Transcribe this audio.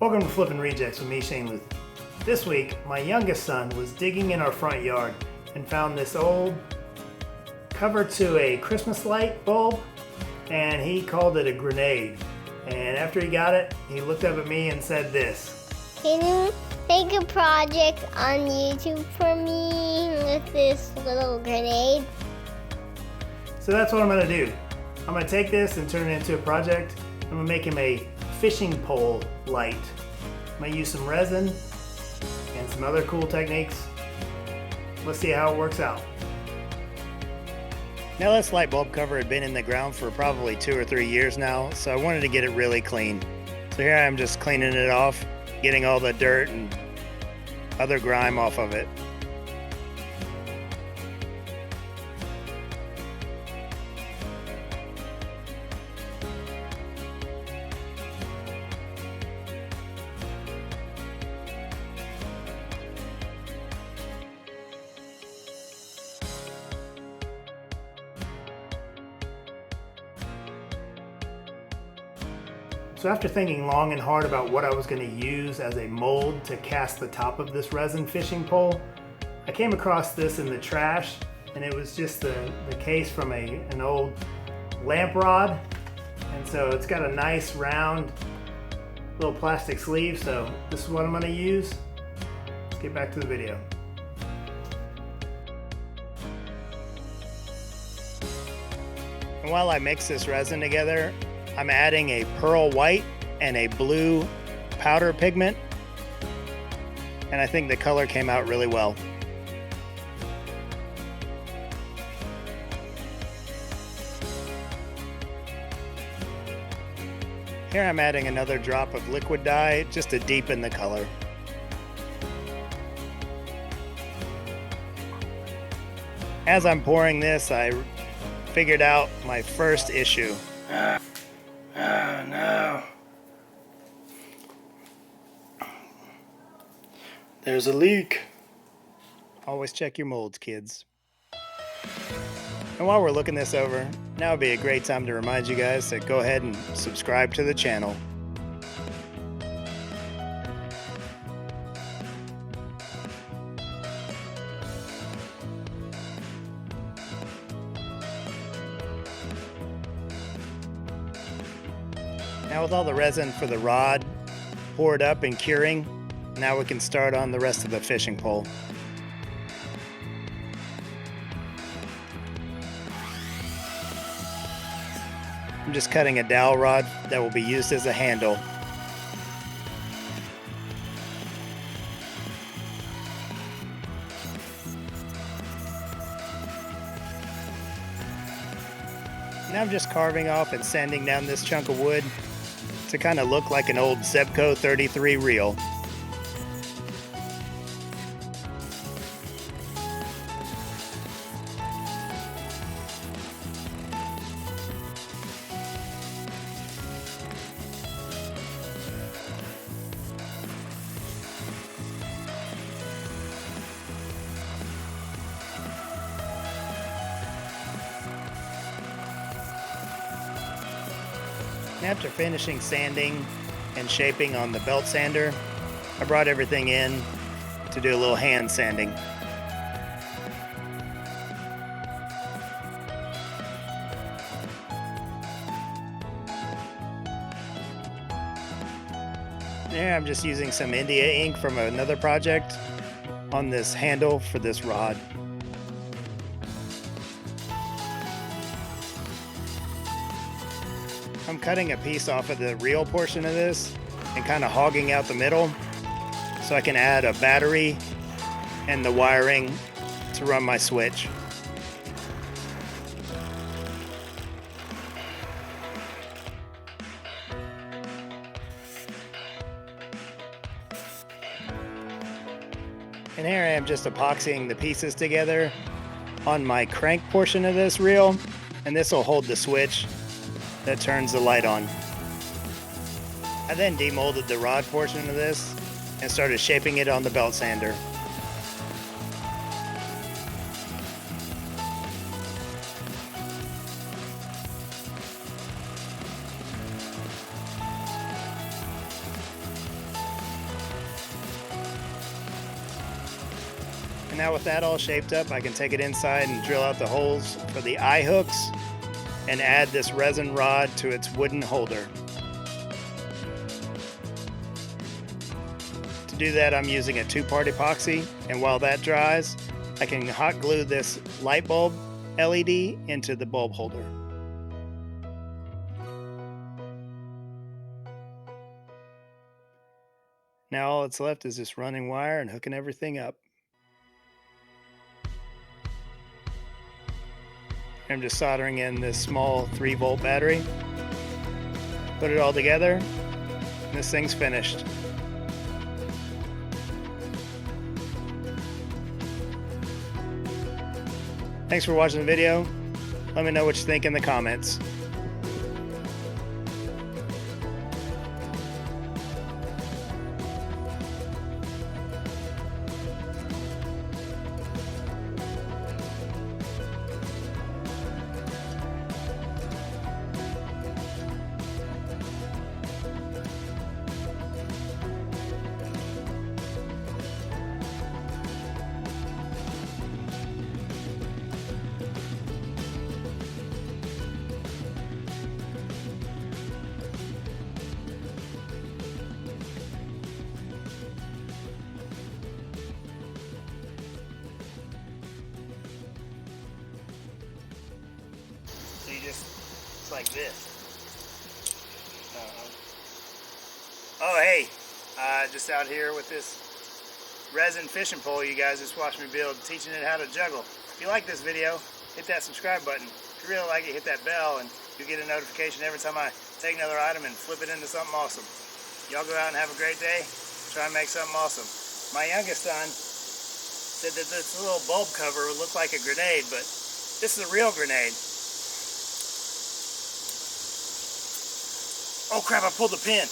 Welcome to Flippin' Rejects with me, Shane Luth. This week, my youngest son was digging in our front yard and found this old cover to a Christmas light bulb, and he called it a grenade. And after he got it, he looked up at me and said this: "Can you make a project on YouTube for me with this little grenade?" So that's what I'm gonna do. I'm gonna take this and turn it into a project. I'm gonna make him a fishing pole light. I'm gonna use some resin and some other cool techniques. Let's see how it works out. Now, this light bulb cover had been in the ground for probably 2 or 3 years now, so I wanted to get it really clean. So here I am just cleaning it off, getting all the dirt and other grime off of it. So after thinking long and hard about what I was going to use as a mold to cast the top of this resin fishing pole, I came across this in the trash, and it was just the case from an old lamp rod. And so it's got a nice round little plastic sleeve, so this is what I'm going to use. Let's get back to the video. And while I mix this resin together, I'm adding a pearl white and a blue powder pigment, and I think the color came out really well. Here I'm adding another drop of liquid dye just to deepen the color. As I'm pouring this, I figured out my first issue. Oh no. There's a leak. Always check your molds, kids. And while we're looking this over, now would be a great time to remind you guys to go ahead and subscribe to the channel. Now with all the resin for the rod poured up and curing, now we can start on the rest of the fishing pole. I'm just cutting a dowel rod that will be used as a handle. Now I'm just carving off and sanding down this chunk of wood to kind of look like an old Zebco 33 reel. After finishing sanding and shaping on the belt sander, I brought everything in to do a little hand sanding. There, I'm just using some India ink from another project on this handle for this rod. I'm cutting a piece off of the reel portion of this and kind of hogging out the middle so I can add a battery and the wiring to run my switch. And here I am just epoxying the pieces together on my crank portion of this reel, and this will hold the switch that turns the light on. I then demolded the rod portion of this and started shaping it on the belt sander. Now with that all shaped up, I can take it inside and drill out the holes for the eye hooks and add this resin rod to its wooden holder. To do that, I'm using a 2-part epoxy, and while that dries, I can hot glue this light bulb LED into the bulb holder. Now all that's left is just running wire and hooking everything up. I'm just soldering in this small 3-volt battery. Put it all together, and this thing's finished. Thanks for watching the video. Let me know what you think in the comments. So you just, it's like this. Oh hey, just out here with this resin fishing pole you guys just watched me build, teaching it how to juggle. If you like this video, hit that subscribe button. If you really like it, hit that bell and you'll get a notification every time I take another item and flip it into something awesome. Y'all go out and have a great day. Try and make something awesome. My youngest son said that this little bulb cover would look like a grenade, but this is a real grenade. Oh crap, I pulled the pin.